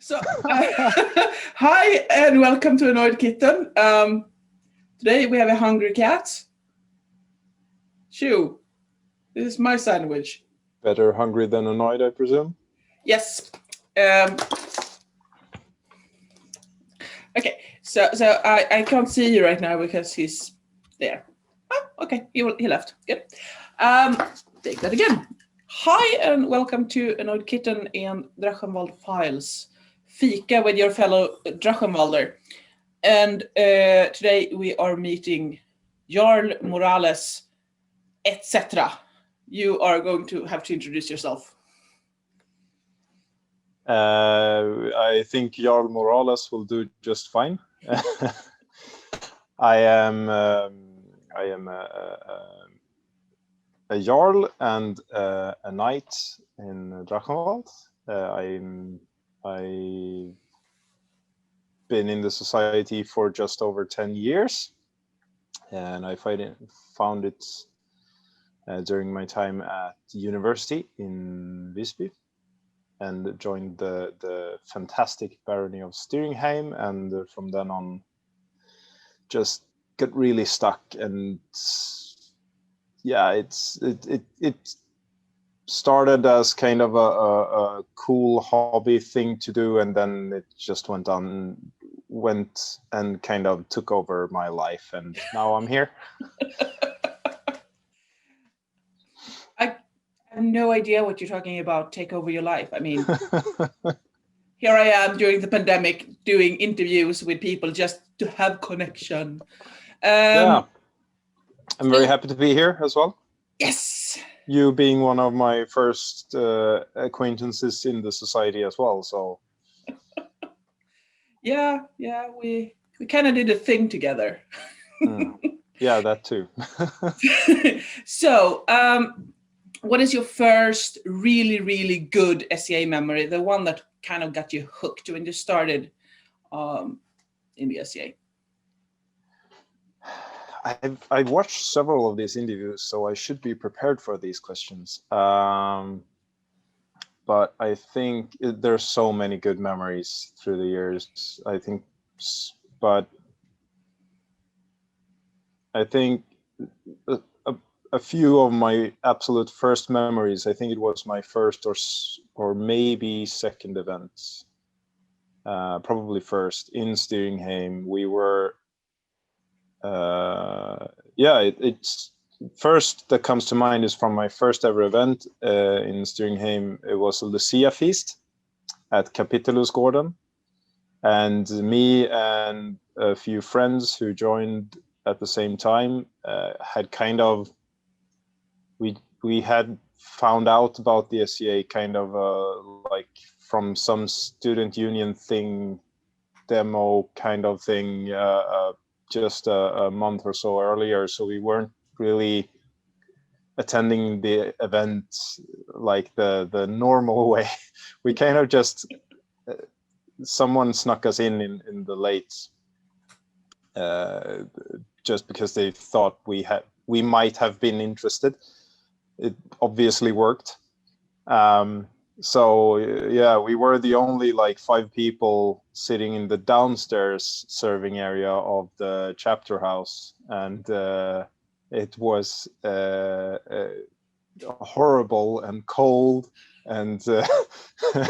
So, hi and welcome to Annoyed Kitten. Today we have a hungry cat. Shoo, this is my sandwich. Better hungry than annoyed, I presume? Yes. Okay, so I can't see you right now because he's there. Oh, okay, he left. Good. Take that again. Hi and welcome to Annoyed Kitten and Drachenwald Files. Fika with your fellow Drachenwalder. And today we are meeting Jarl Morales, etc. You are going to have to introduce yourself. I think Jarl Morales will do just fine. I am a Jarl and a knight in Drachenwald. I've been in the society for just over 10 years, and I found it during my time at university in Visby, and joined the fantastic barony of Styringheim, and from then on just got really stuck. And yeah, it started as kind of a cool hobby thing to do, and then it just went and kind of took over my life, and now I'm here. I have no idea what you're talking about, take over your life. I mean, here I am during the pandemic doing interviews with people just to have connection. Yeah, I'm very happy to be here as well. Yes. You being one of my first acquaintances in the society as well, so. Yeah, we kind of did a thing together. Yeah, that too. So, what is your first really, really good SCA memory? The one that kind of got you hooked when you started in the SCA? I've watched several of these interviews, so I should be prepared for these questions. But I think there's so many good memories through the years. But I think a few of my absolute first memories, I think it was my first or maybe second event, probably first in Styringheim. We were, it's first that comes to mind is from my first ever event in Styringheim. It was a Lucia feast at Kapitelusgården, and me and a few friends who joined at the same time had kind of, we had found out about the SCA kind of like from some student union thing, demo kind of thing, just a month or so earlier. So we weren't really attending the event like the normal way. We kind of just, someone snuck us in the late, just because they thought we might have been interested. It obviously worked. So yeah, we were the only like 5 people sitting in the downstairs serving area of the chapter house, and it was horrible and cold and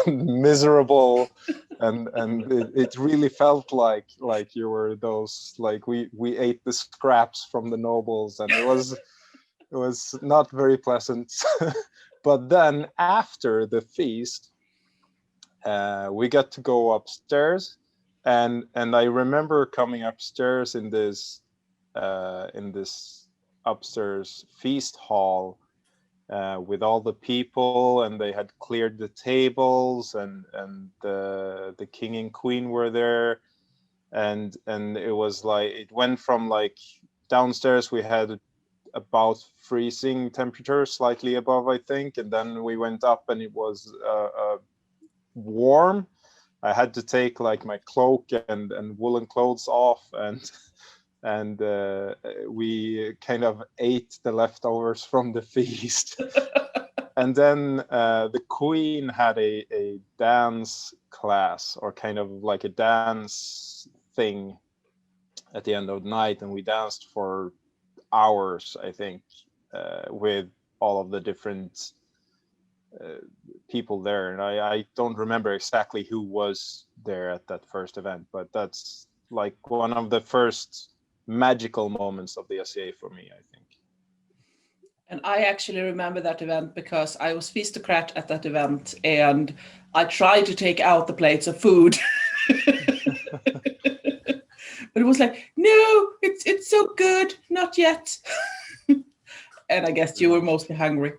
miserable, and it really felt like you were those, like we ate the scraps from the nobles, and it was not very pleasant. But then after the feast, we got to go upstairs, and I remember coming upstairs in this upstairs feast hall with all the people, and they had cleared the tables, and the king and queen were there, and it was like, it went from like downstairs we had about freezing temperature, slightly above, I think, and then we went up and it was warm. I had to take like my cloak and woolen clothes off, and we kind of ate the leftovers from the feast. And then the queen had a dance class, or kind of like a dance thing at the end of the night, and we danced for hours, I think, with all of the different people there. And I don't remember exactly who was there at that first event, but that's like one of the first magical moments of the SCA for me, I think. And I actually remember that event because I was feastocrat at that event, and I tried to take out the plates of food. But it was like, no, it's so good, not yet. And I guess you were mostly hungry.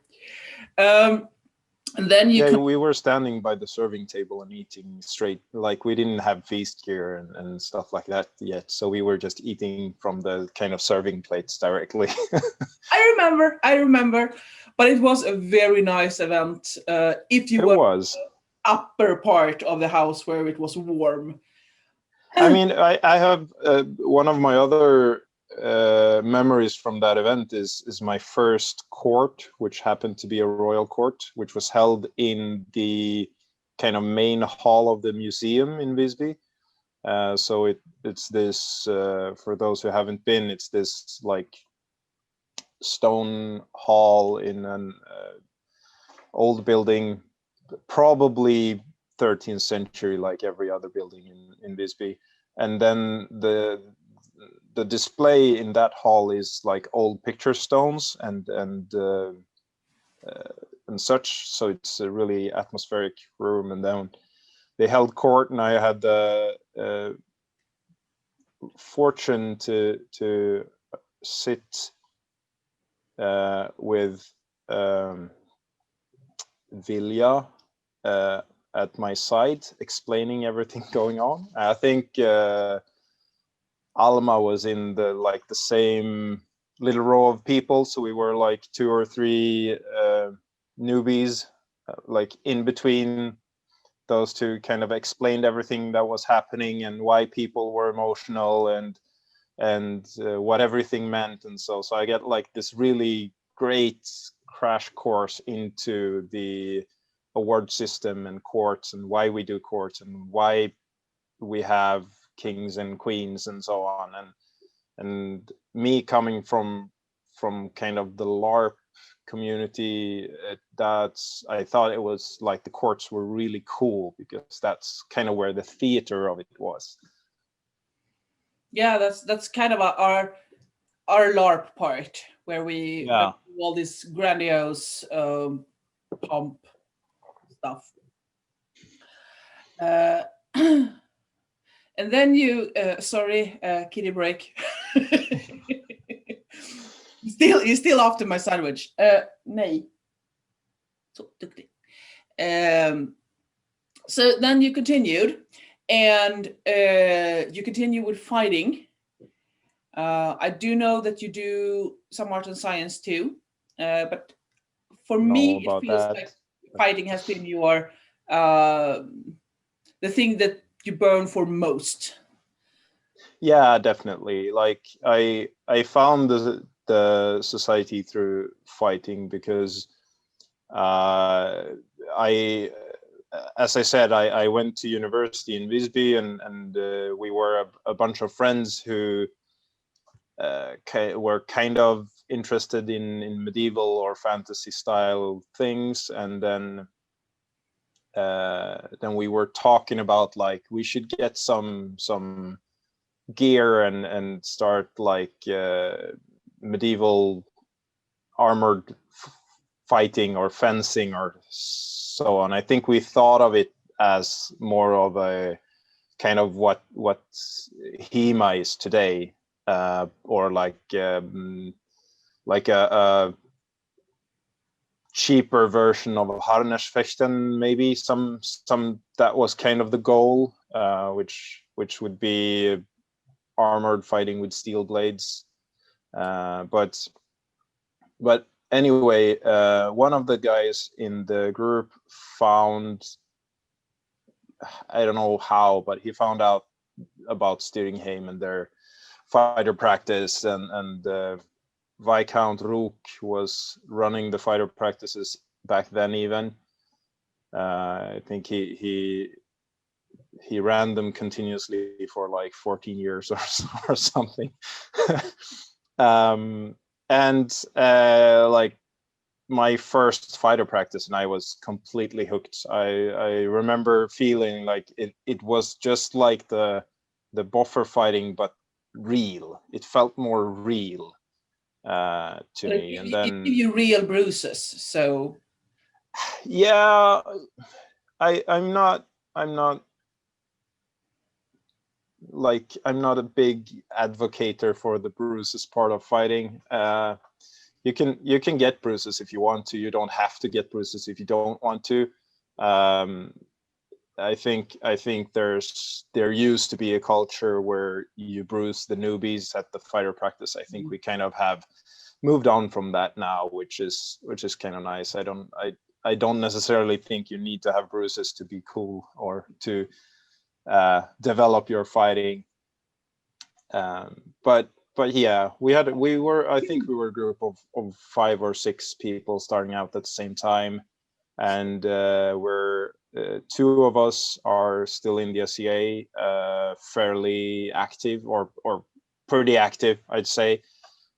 And then we were standing by the serving table and eating straight, like we didn't have feast gear and stuff like that yet, so we were just eating from the kind of serving plates directly. I remember, but it was a very nice event. If you were in the upper part of the house where it was warm. I mean, I have one of my other memories from that event is my first court, which happened to be a royal court, which was held in the kind of main hall of the museum in Visby. So it's this, for those who haven't been, it's this like stone hall in an old building, probably 13th century, like every other building in Visby. And then the display in that hall is like old picture stones and such. So it's a really atmospheric room. And then they held court, and I had the fortune to sit with Vilja at my side, explaining everything going on. I think Alma was in the same little row of people, so we were like 2 or 3 newbies, like in between those two, kind of explained everything that was happening and why people were emotional and what everything meant. And so I get like this really great crash course into the award system and courts and why we do courts and why we have kings and queens and so on. And me coming from kind of the LARP community, I thought it was like the courts were really cool because that's kind of where the theater of it was. Yeah, that's kind of our LARP part where we do all this grandiose pomp stuff. And then you, sorry, kitty break. You're still after my sandwich. Nej. Så duktig. So then you continued, and you continue with fighting. I do know that you do some art and science too, but for me, it feels like fighting has been your the thing that you burn for most. Yeah, definitely. Like I found the society through fighting because as I said, I went to university in Visby, and we were a bunch of friends who were kind of interested in medieval or fantasy style things, and then we were talking about like we should get some gear and start like medieval armored fighting or fencing or so on. I think we thought of it as more of a kind of what HEMA is today, or like a cheaper version of Harnischfechten, maybe some that was kind of the goal, which would be armored fighting with steel blades. But anyway, one of the guys in the group found, I don't know how, but he found out about Styringheim and their fighter practice, and Viscount Rook was running the fighter practices back then even. I think he ran them continuously for like 14 years or something. And like my first fighter practice, and I was completely hooked. I remember feeling like it was just like the boffer fighting, but real. It felt more real to me. And then it give you real bruises. So yeah, I'm not like, I'm not a big advocator for the bruises part of fighting. You can get bruises if you want to. You don't have to get bruises if you don't want to. I think there used to be a culture where you bruise the newbies at the fighter practice. I think we kind of have moved on from that now, which is kind of nice. I don't necessarily think you need to have bruises to be cool or to develop your fighting. But yeah, I think we were a group of 5 or 6 people starting out at the same time, and we're 2 of us are still in the SCA, fairly active or pretty active, I'd say.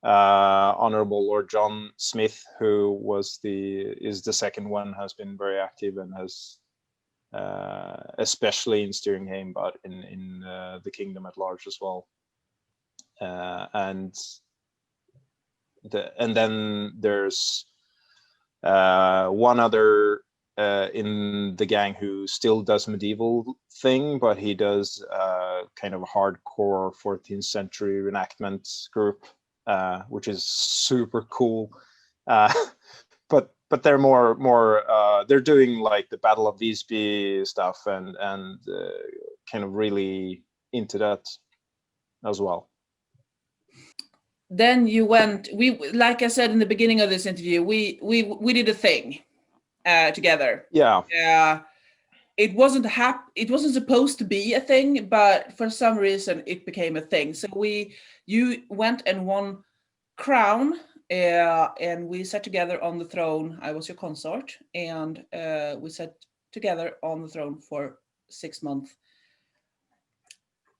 Honorable Lord John Smith, who is the second one, has been very active and has especially in Styringheim, but in the kingdom at large as well. And then there's one other in the gang who still does medieval thing, but he does kind of hardcore 14th century reenactment group, which is super cool. But they're more they're doing like the Battle of Visby stuff and kind of really into that as well. then you went. Like I said in the beginning of this interview, we did a thing together. Yeah. It wasn't supposed to be a thing, but for some reason it became a thing. So you went and won crown, and we sat together on the throne. I was your consort, and we sat together on the throne for 6 months.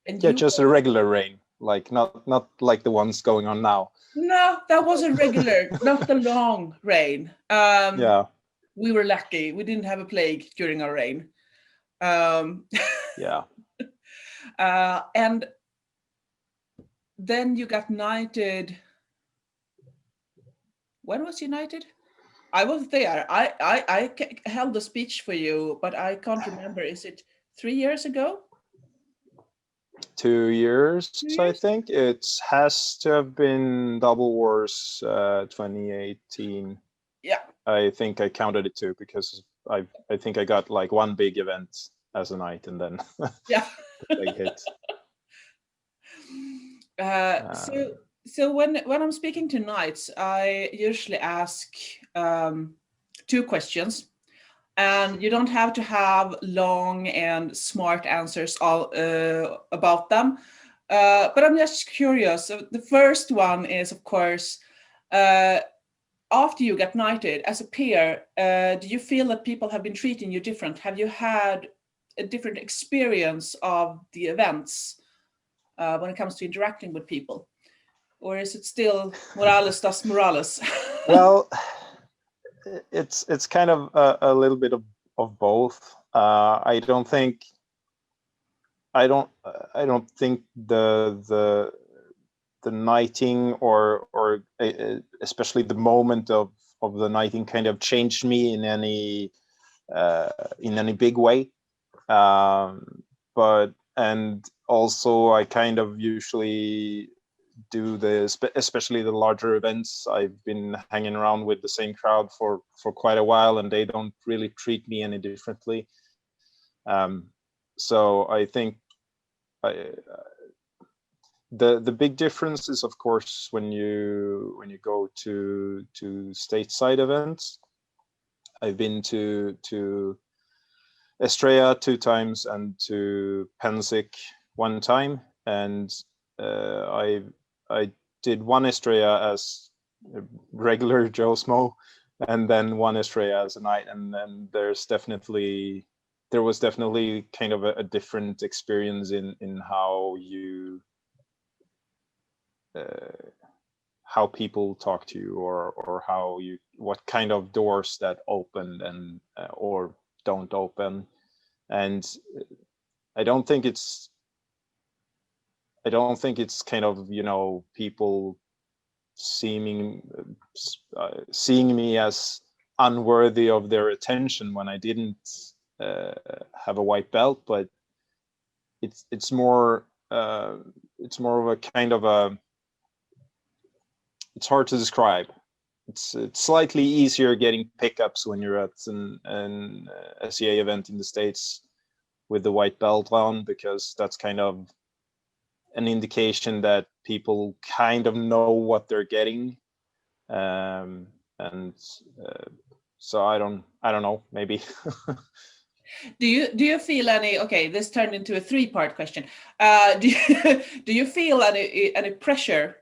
And just a regular reign, like not like the ones going on now. No, that was a regular, not the long reign. Yeah. We were lucky. We didn't have a plague during our reign. Yeah. And then you got knighted. When was you knighted? I was there. I held a speech for you, but I can't remember. Is it 3 years ago? 2 years, I think. It has to have been Double Wars 2018. Yeah. I think I counted it too, because I think I got like one big event as a knight, and then yeah, the big hit. So when I'm speaking to knights, I usually ask 2 questions, and you don't have to have long and smart answers all about them. But I'm just curious. So the first one is, of course, after you get knighted as a peer, do you feel that people have been treating you different? Have you had a different experience of the events when it comes to interacting with people? Or is it still Morales das Morales? Well, it's kind of a little bit of both. I don't think the knighting or especially the moment of the knighting kind of changed me in any big way. But and also I kind of usually do especially the larger events. I've been hanging around with the same crowd for quite a while, and they don't really treat me any differently. So I think the big difference is, of course, when you go to stateside events. I've been to Estrella 2 times and to Penzik 1 time, and I did 1 Estrella as a regular Joe Smo, and then one Estrella as a knight, and then there was definitely kind of a different experience in how you how people talk to you, or what kind of doors that open and or don't open. And I don't think it's kind of, people seeing me as unworthy of their attention when I didn't have a white belt, but it's more of a kind of a, it's hard to describe. It's slightly easier getting pickups when you're at an SEA event in the States with the white belt on, because that's kind of an indication that people kind of know what they're getting. So I don't know, maybe. Do you feel any, okay, this turned into a 3-part question. Do you feel any pressure?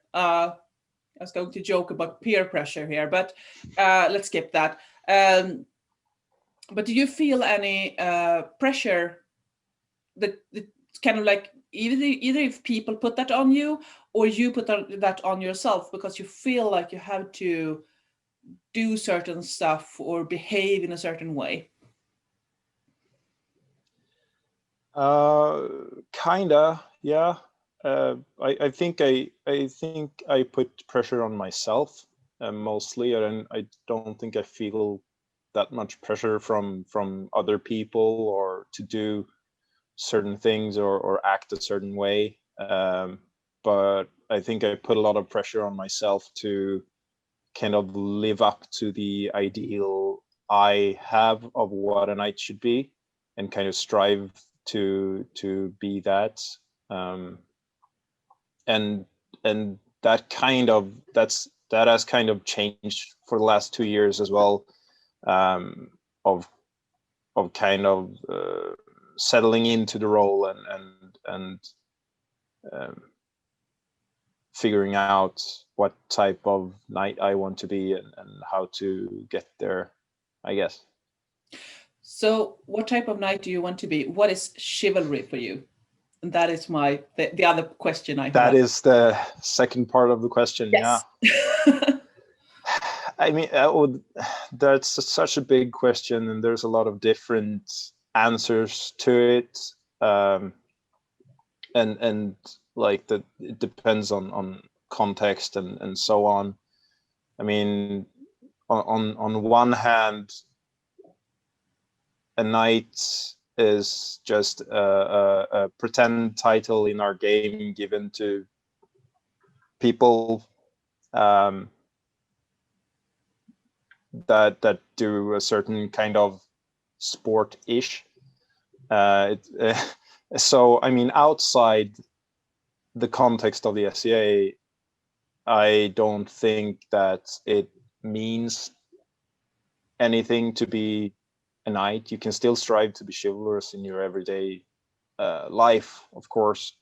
I was going to joke about peer pressure here, but let's skip that. But do you feel any pressure that kind of like either if people put that on you, or you put that on yourself because you feel like you have to do certain stuff or behave in a certain way? Kinda, yeah. I think I put pressure on myself mostly, and I don't think I feel that much pressure from other people, or to do certain things or act a certain way. But I think I put a lot of pressure on myself to kind of live up to the ideal I have of what a knight should be, and kind of strive to be that. And that has kind of changed for the last 2 years as well, of kind of settling into the role and figuring out what type of knight I want to be, and how to get there, I guess. So what type of knight do you want to be? What is chivalry for you? And that is the other question I have. That is the second part of the question. Yes. Yeah. I mean, that's such a big question, and there's a lot of different answers to it. And like that, it depends on context and so on. I mean, on one hand, a knight is just a pretend title in our game given to people that do a certain kind of sport-ish. So I mean, outside the context of the SEA, I don't think that it means anything to be a knight. You can still strive to be chivalrous in your everyday life, of course.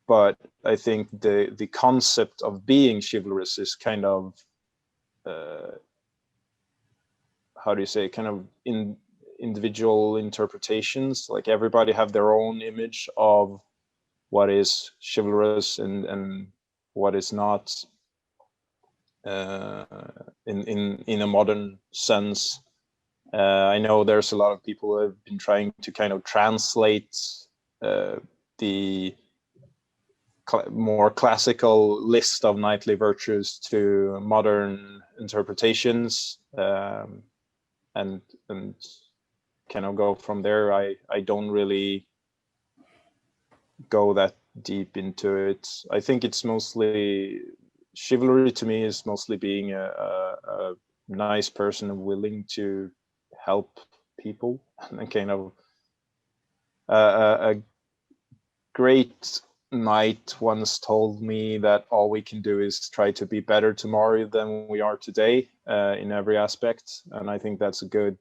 But I think the concept of being chivalrous is kind of, how do you say, kind of individual interpretations. Like everybody have their own image of what is chivalrous and what is not, in a modern sense. I know there's a lot of people who have been trying to kind of translate the more classical list of knightly virtues to modern interpretations, and kind of go from there. I don't really go that deep into it. I think it's mostly, chivalry to me is mostly being a nice person willing to help people, and kind of a great knight once told me that all we can do is try to be better tomorrow than we are today, in every aspect. And I think that's a good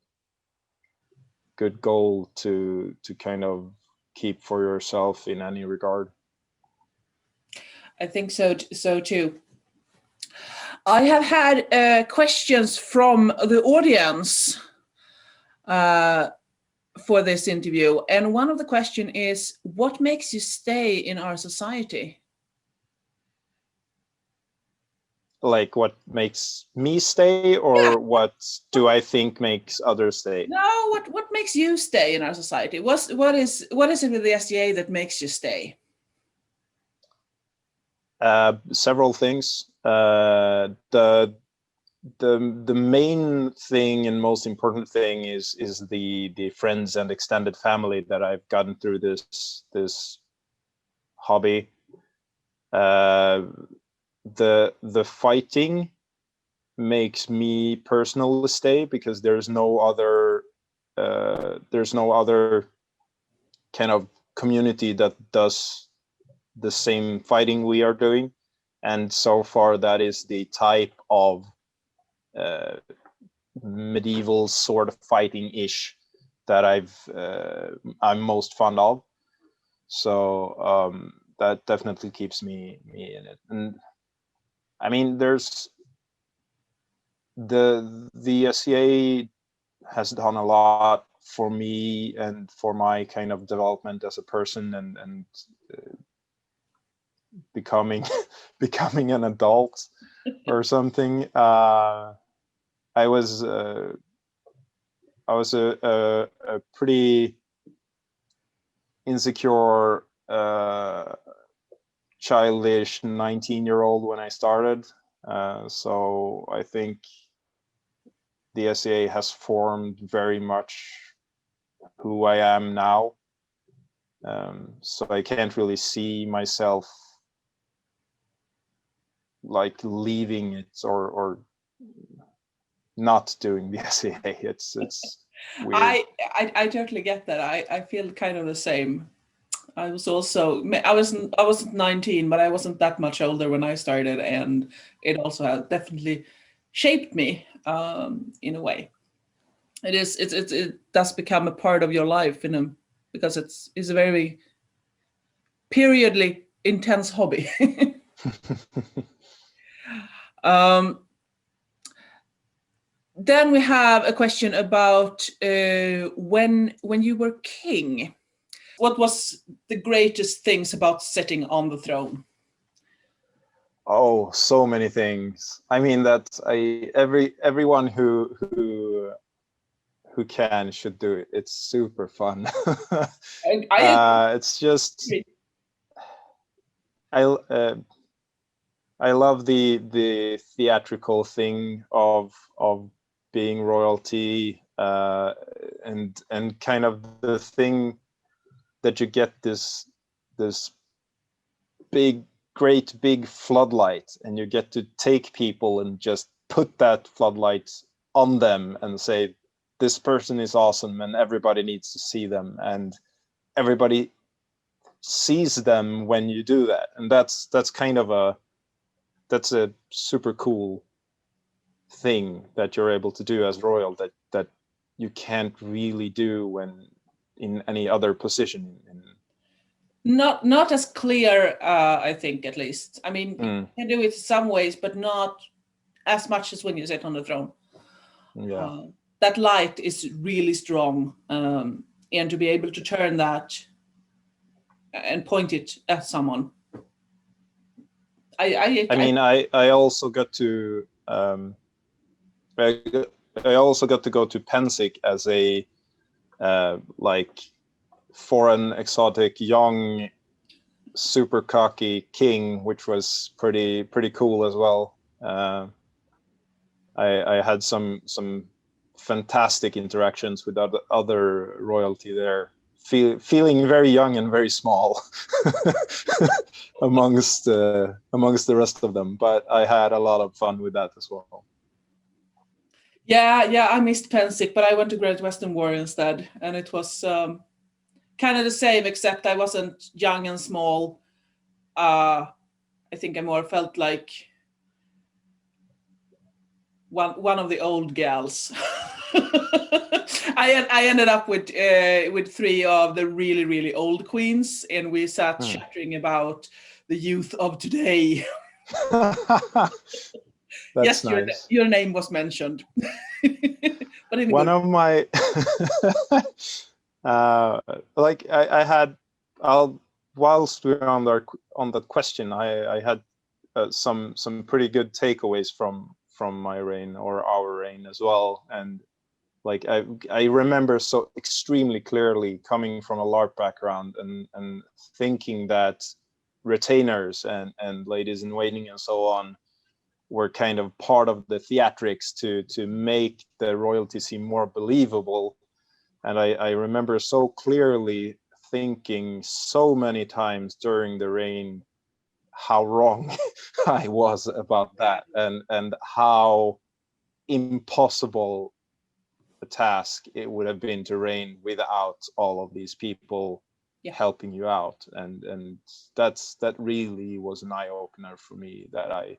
goal to kind of keep for yourself in any regard. I think so too. I have had questions from the audience for this interview. And one of the question is, what makes you stay in our society? Like what makes me stay, or what do I think makes others stay? No, what makes you stay in our society? What is it with the SDA that makes you stay? Several things. The main thing and most important thing is the friends and extended family that I've gotten through this hobby. The fighting makes me personally stay because there's no other kind of community that does the same fighting we are doing, and so far that is the type of medieval sort of fighting-ish that I'm most fond of. So that definitely keeps me in it. And I mean, there's the SCA has done a lot for me and for my kind of development as a person, and becoming an adult or something. I was a pretty insecure, childish 19-year-old when I started. So I think the SCA has formed very much who I am now. So I can't really see myself like leaving it or not doing the SCA. It's weird. I totally get that. I feel kind of the same. I wasn't 19, but I wasn't that much older when I started, and it also has definitely shaped me in a way. It does become a part of your life because it's a very periodly intense hobby. Then we have a question about when you were king. What was the greatest things about sitting on the throne? Oh, so many things. I mean that everyone who can should do it. It's super fun. It's just I love the theatrical thing of being royalty, and kind of the thing that you get this great big floodlight, and you get to take people and just put that floodlight on them and say, this person is awesome and everybody needs to see them, and everybody sees them when you do that. And that's kind of a super cool thing that you're able to do as royal that you can't really do when in any other position. Not as clear, I think, at least. I mean, you can do it some ways, but not as much as when you sit on the throne. Yeah. That light is really strong, and to be able to turn that and point it at someone. I also got to I also got to go to Pensik as a like foreign, exotic, young, super cocky king, which was pretty cool as well. I had some fantastic interactions with other royalty there, feeling very young and very small amongst the rest of them. But I had a lot of fun with that as well. Yeah, I missed Pensik, but I went to Great Western War instead, and it was kind of the same, except I wasn't young and small. I think I more felt like one of the old gals. I ended up with 3 of the really, really old queens, and we sat chattering about the youth of today. That's yes, nice. your name was mentioned. But in One good. of my like I had whilst we were on that question, I had some pretty good takeaways from my reign or our reign as well. And like I remember so extremely clearly coming from a LARP background and thinking that retainers and ladies in waiting and so on were kind of part of the theatrics to make the royalty seem more believable. And I remember so clearly thinking so many times during the reign how wrong I was about that, and how impossible a task it would have been to reign without all of these people helping you out. And that really was an eye-opener for me, that I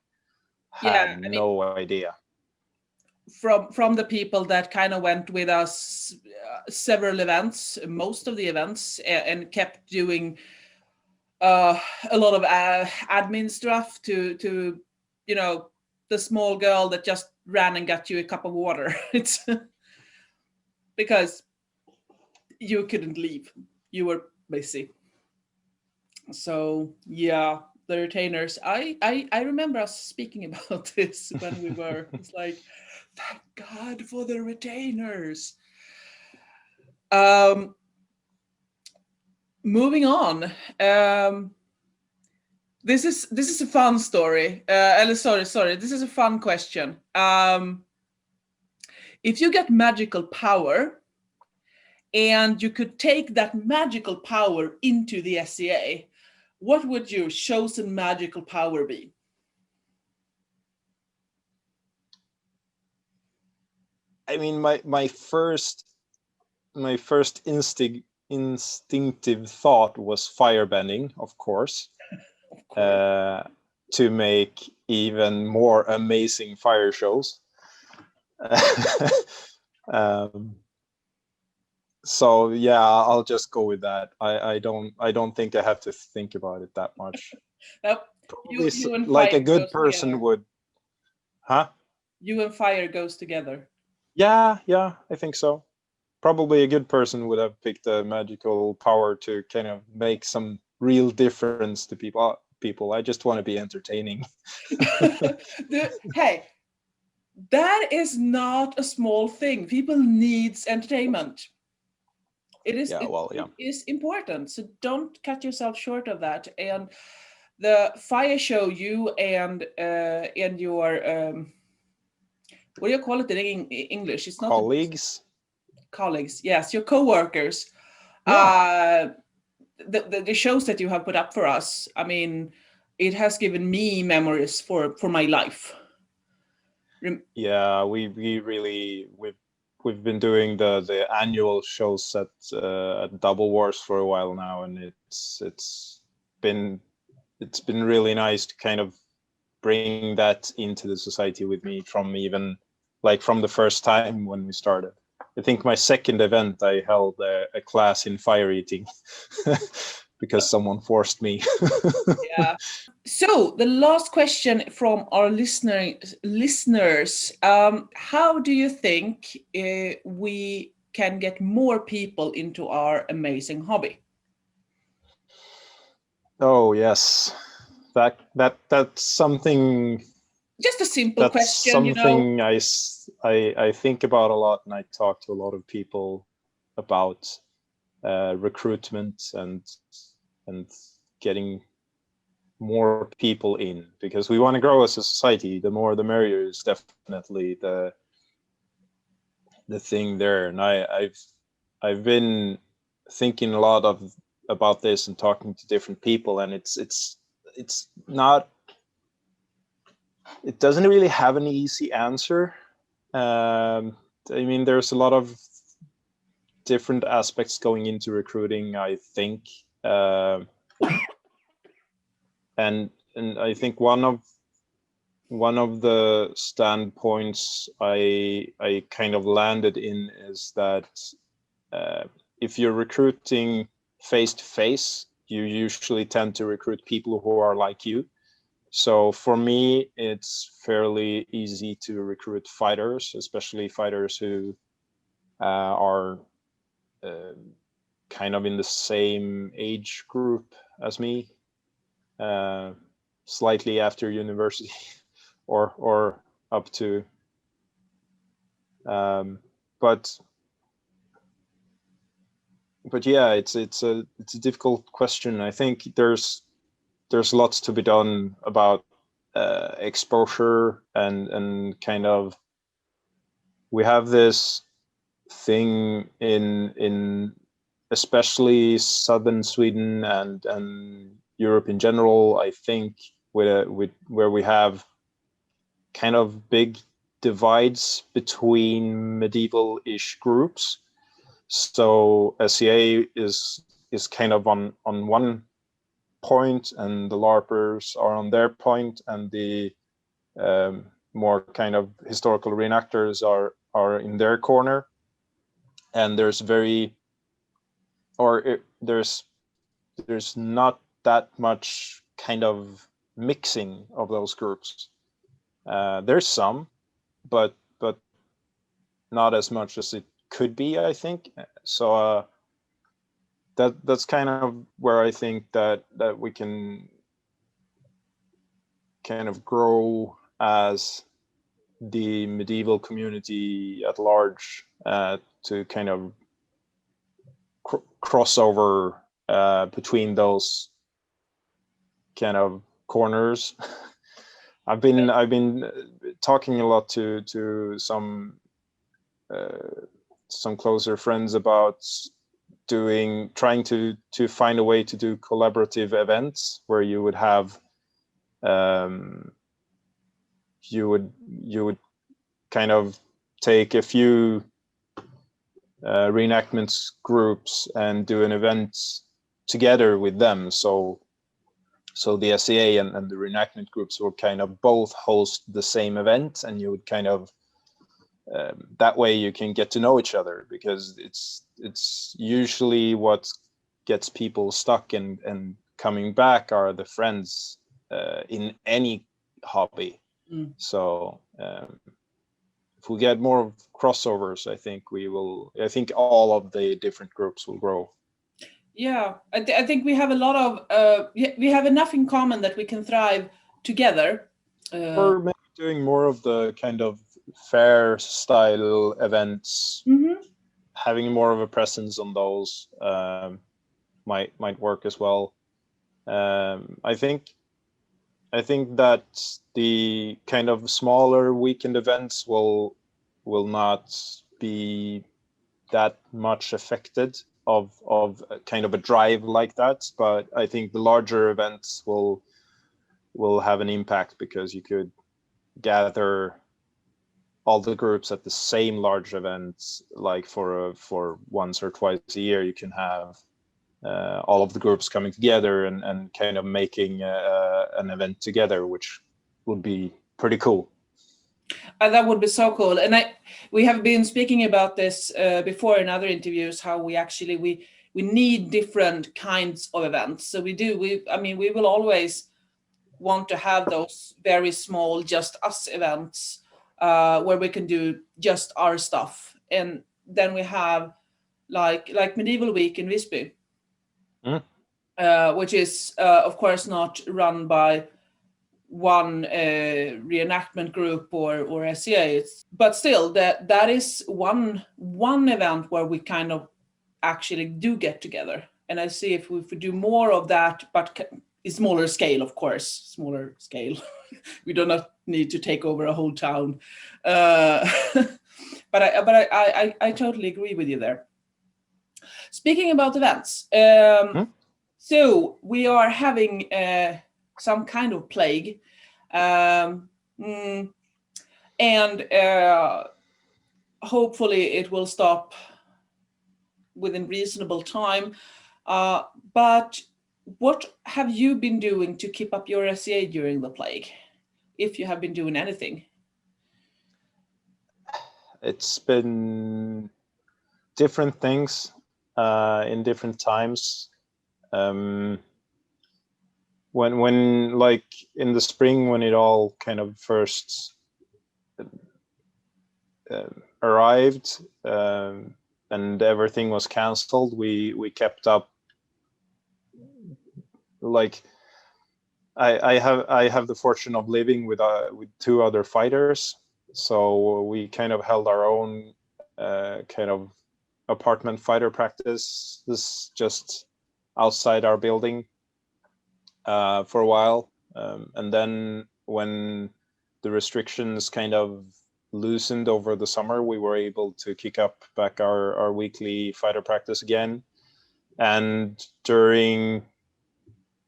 had no idea. From the people that kind of went with us several events, most of the events, and kept doing a lot of admin stuff to the small girl that just ran and got you a cup of water. It's because you couldn't leave, you were busy. So yeah, the retainers, I remember us speaking about this when we were, it's like, thank God for the retainers. Moving on. This is a fun story. Sorry. This is a fun question. If you get magical power, and you could take that magical power into the SCA, what would your chosen magical power be? I mean, my first instinctive thought was firebending, of course. To make even more amazing fire shows. So yeah, I'll just go with that. I don't think I have to think about it that much. Nope. Probably like a good person together. would. Huh? You and fire goes together. Yeah, I think so. Probably a good person would have picked a magical power to kind of make some real difference to people. I just want to be entertaining. Hey, that is not a small thing. People needs entertainment. It is. It is important. So don't cut yourself short of that. And the fire show, you and your what do you call it in English? It's not colleagues. Colleagues, yes, your co-workers. Yeah. The shows that you have put up for us, I mean, it has given me memories for my life. Yeah, we've been doing the annual shows at Double Wars for a while now, and it's been really nice to kind of bring that into the society with me from the first time when we started. I think my second event I held a class in fire eating because someone forced me. Yeah. So the last question from our listeners, how do you think we can get more people into our amazing hobby? Oh yes, that's something. Just a simple question, something I think about a lot, and I talk to a lot of people about recruitment and getting more people in, because we want to grow as a society. The more the merrier is definitely the thing there. And I've been thinking a lot about this and talking to different people, and it's not, it doesn't really have an easy answer. I mean, there's a lot of different aspects going into recruiting, I think. And I think one of the standpoints I kind of landed in is that if you're recruiting face to face, you usually tend to recruit people who are like you. So for me, it's fairly easy to recruit fighters, especially fighters who are kind of in the same age group as me, slightly after university, or up to. But yeah, it's a difficult question. I think there's lots to be done about exposure and kind of, we have this thing in especially southern Sweden and Europe in general, I think, with where we have kind of big divides between medieval-ish groups. So SCA is kind of on one point, and the LARPers are on their point, and the more kind of historical reenactors are in their corner. And there's not that much kind of mixing of those groups. There's some, but not as much as it could be, I think. So that's kind of where I think that we can kind of grow as the medieval community at large, to kind of crossover between those kind of corners. I've been talking a lot to some closer friends about trying to find a way to do collaborative events where you would have you would kind of take a few reenactments groups and do an event together with them. So the SCA and the reenactment groups will kind of both host the same event, and you would kind of that way you can get to know each other, because it's usually what gets people stuck and coming back are the friends in any hobby. So if we get more crossovers, I think all of the different groups will grow. Yeah, I think we have a lot of we have enough in common that we can thrive together. Or maybe doing more of the kind of fair style events, having more of a presence on those might work as well. I think that the kind of smaller weekend events will not be that much affected of kind of a drive like that, but I think the larger events will have an impact, because you could gather all the groups at the same large events, like for once or twice a year. You can have all of the groups coming together and kind of making an event together, which would be pretty cool. That would be so cool. And we have been speaking about this before in other interviews, how we need different kinds of events. So we will always want to have those very small just us events where we can do just our stuff. And then we have like Medieval Week in Visby, which is of course not run by one reenactment group or SCA, but still that is one event where we kind of actually do get together. And I see if we do more of that, but smaller scale, of course, smaller scale. We do not need to take over a whole town. But I totally agree with you there. Speaking about events, so we are having some kind of plague, and hopefully it will stop within reasonable time. But what have you been doing to keep up your SCA during the plague, if you have been doing anything? It's been different things in different times. when like in the spring, when it all kind of first arrived, and everything was canceled, we kept up. Like I have the fortune of living with 2 other fighters, so we kind of held our own kind of apartment fighter practice. This just outside our building for a while, and then when the restrictions kind of loosened over the summer, we were able to kick up back our weekly fighter practice again. And during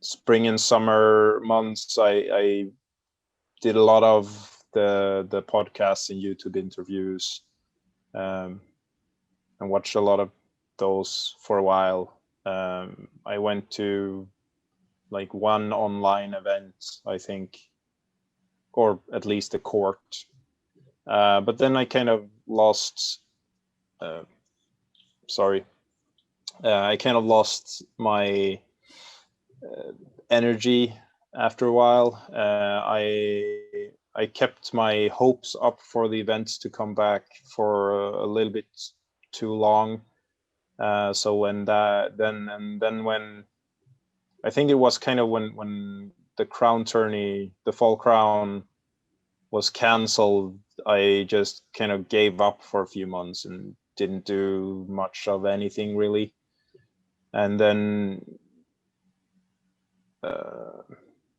spring and summer months, I did a lot of the podcasts and YouTube interviews, and watched a lot of those for a while. I went to like 1 online event, I think, or at least a court. But then I kind of lost. I kind of lost my energy after a while. I kept my hopes up for the events to come back for a little bit too long. So when when I think it was kind of when the crown tourney, the fall crown, was canceled, I just kind of gave up for a few months and didn't do much of anything really. And then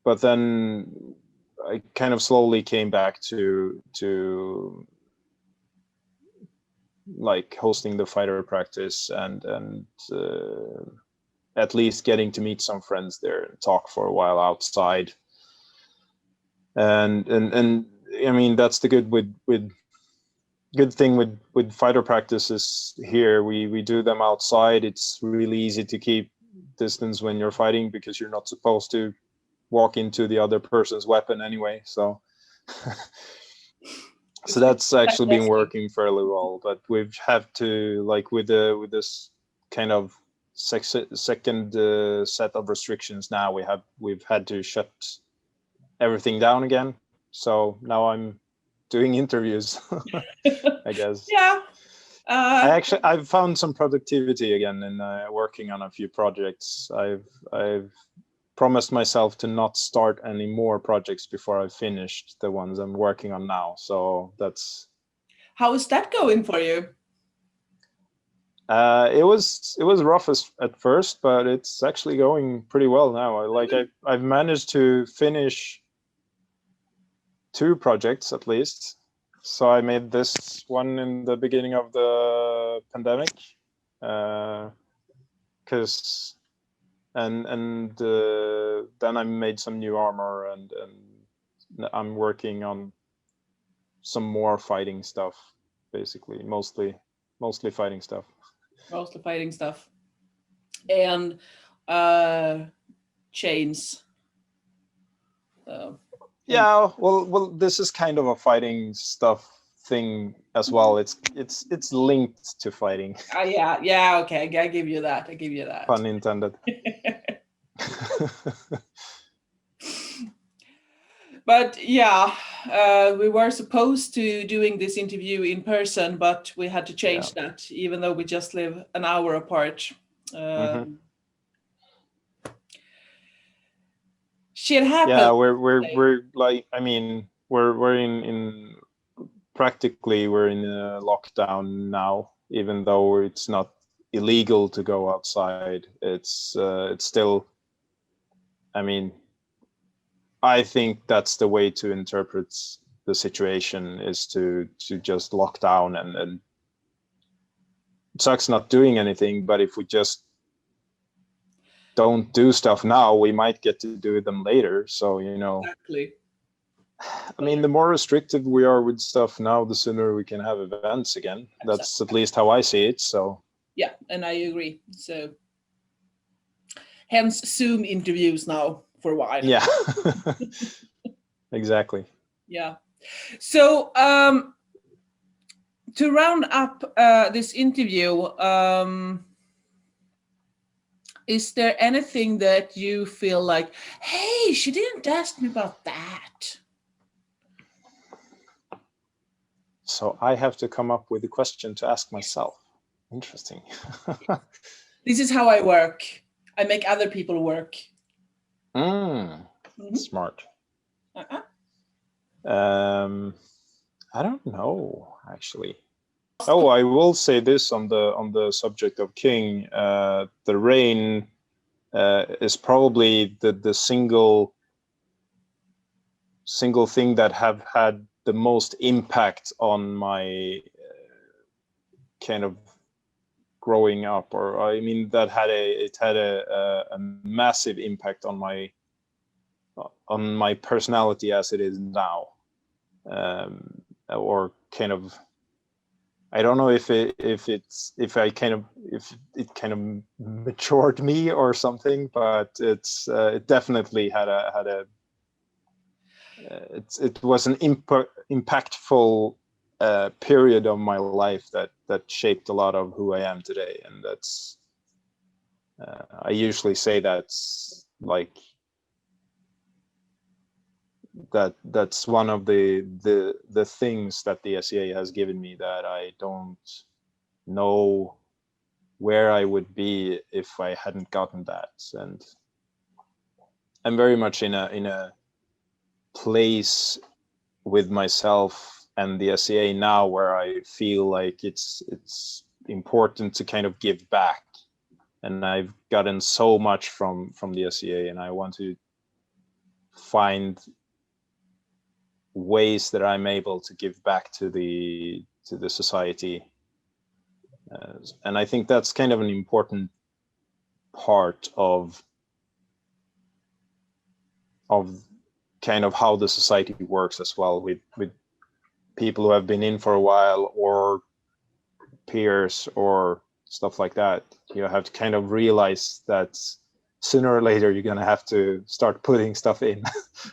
but then I kind of slowly came back to like hosting the fighter practice and at least getting to meet some friends there and talk for a while outside. And I mean, that's the good thing with fighter practices here. We do them outside. It's really easy to keep distance when you're fighting because you're not supposed to walk into the other person's weapon anyway. So so that's actually been working fairly well. But we've had to, like, with this kind of second set of restrictions now, we've had to shut everything down again. So now I'm doing interviews, I guess. Yeah. I've found some productivity again in working on a few projects. I've promised myself to not start any more projects before I've finished the ones I'm working on now. So that's. How is that going for you? It was rough at first, but it's actually going pretty well now. I've managed to finish 2 projects at least. So I made this one in the beginning of the pandemic, because and then I made some new armor, and I'm working on some more fighting stuff, basically, mostly fighting stuff. Mostly fighting stuff. And chains. Yeah, well, this is kind of a fighting stuff thing as well. It's linked to fighting. Yeah, okay, I give you that. Pun intended. But yeah, we were supposed to doing this interview in person, but we had to change that, even though we just live an hour apart. Shit happened. Yeah, we're like, I mean, we're in practically we're in a lockdown now, even though it's not illegal to go outside. It's still, I mean, I think that's the way to interpret the situation, is to just lock down, and it sucks not doing anything, but if we just don't do stuff now, we might get to do them later. So, Exactly. I mean, the more restrictive we are with stuff now, the sooner we can have events again. That's at least how I see it. So yeah, and I agree. So hence Zoom interviews now for a while. Yeah. Exactly. Yeah. So to round up this interview, Is there anything that you feel like, hey, she didn't ask me about that? So I have to come up with a question to ask myself. Interesting. This is how I work. I make other people work. Smart. Uh-uh. I don't know, actually. Oh, I will say this on the subject of King. The rain is probably the single thing that have had the most impact on my kind of growing up, or I mean that had a massive impact on my personality as it is now, or kind of, I don't know if it kind of matured me or something, but it definitely had a it was an impactful period of my life that shaped a lot of who I am today, and that's I usually say that's like that's one of the things that the SEA has given me that I don't know where I would be if I hadn't gotten that. And I'm very much in a place with myself and the SEA now where I feel like it's important to kind of give back, and I've gotten so much from the SEA, and I want to find ways that I'm able to give back to the society, and I think that's kind of an important part of kind of how the society works as well, with people who have been in for a while, or peers or stuff like that. You have to kind of realize that sooner or later you're going to have to start putting stuff in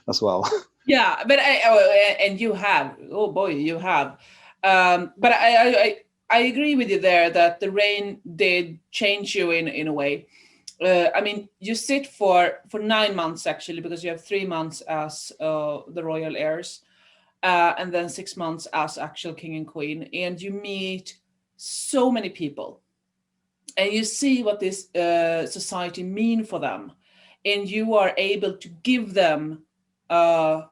as well. Yeah, but and you have, oh boy, you have. But I agree with you there that the rain did change you in a way. I mean, you sit for 9 months actually, because you have 3 months as the royal heirs, and then 6 months as actual king and queen, and you meet so many people, and you see what this society mean for them, and you are able to give them a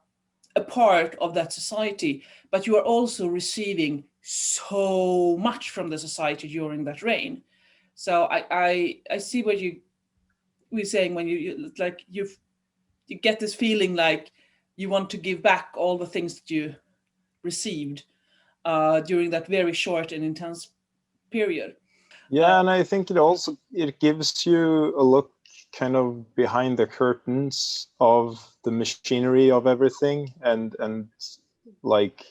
part of that society, but you are also receiving so much from the society during that reign. So I see what you were saying when you like you get this feeling like you want to give back all the things that you received during that very short and intense period. Yeah, and I think it gives you a look kind of behind the curtains of the machinery of everything, and like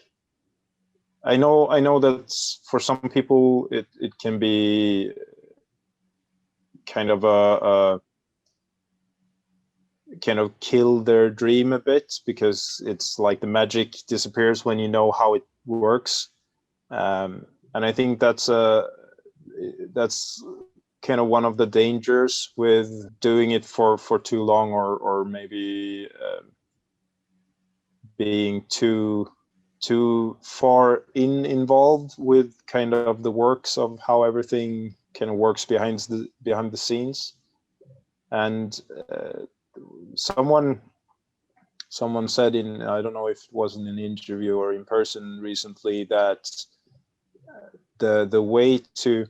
I know that for some people it can be kind of a kind of kill their dream a bit, because it's like the magic disappears when you know how it works, and I think that's kind of one of the dangers with doing it for too long, or maybe being too far involved with kind of the works of how everything kind of works behind the scenes. And someone said, in, I don't know if it was in an interview or in person recently, that the way to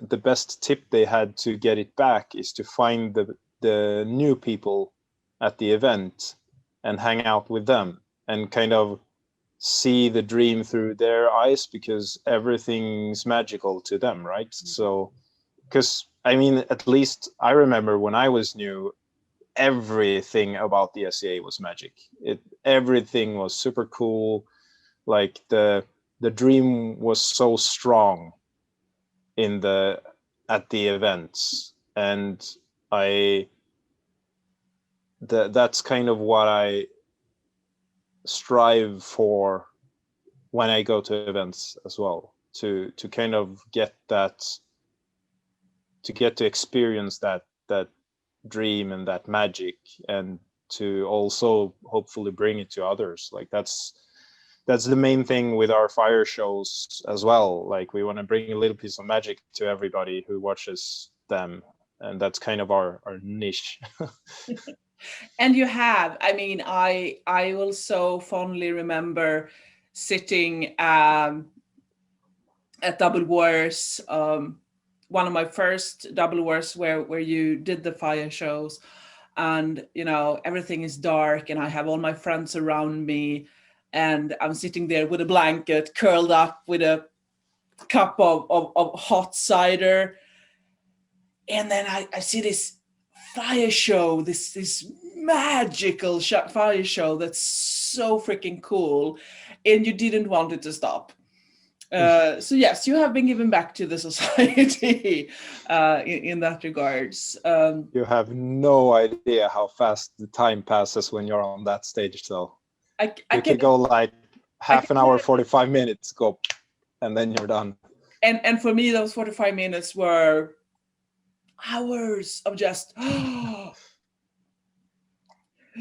the best tip they had to get it back is to find the new people at the event and hang out with them and kind of see the dream through their eyes, because everything's magical to them, right? So, because I mean, at least I remember when I was new, everything about the SEA was magic. Everything was super cool. Like the dream was so strong at the events, and that's kind of what I strive for when I go to events as well, to kind of get to experience that dream and that magic, and to also hopefully bring it to others. Like that's the main thing with our fire shows as well. Like we want to bring a little piece of magic to everybody who watches them, and that's kind of our niche. And you have, I mean, I will so fondly remember sitting at Double Wars, one of my first Double Wars where you did the fire shows, and you know everything is dark and I have all my friends around me, and I'm sitting there with a blanket curled up with a cup of hot cider, and then I see this fire show, this magical fire show that's so freaking cool, and you didn't want it to stop. So yes, you have been given back to the society in that regards. You have no idea how fast the time passes when you're on that stage, though. You could go like half an hour, 45 minutes, go, and then you're done. And for me, those 45 minutes were hours of just.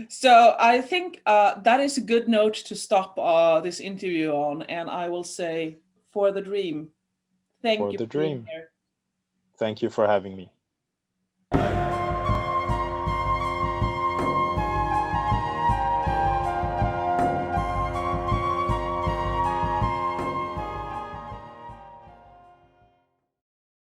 So I think that is a good note to stop this interview on, and I will say, for the dream. Thank you for being here. Thank you for having me.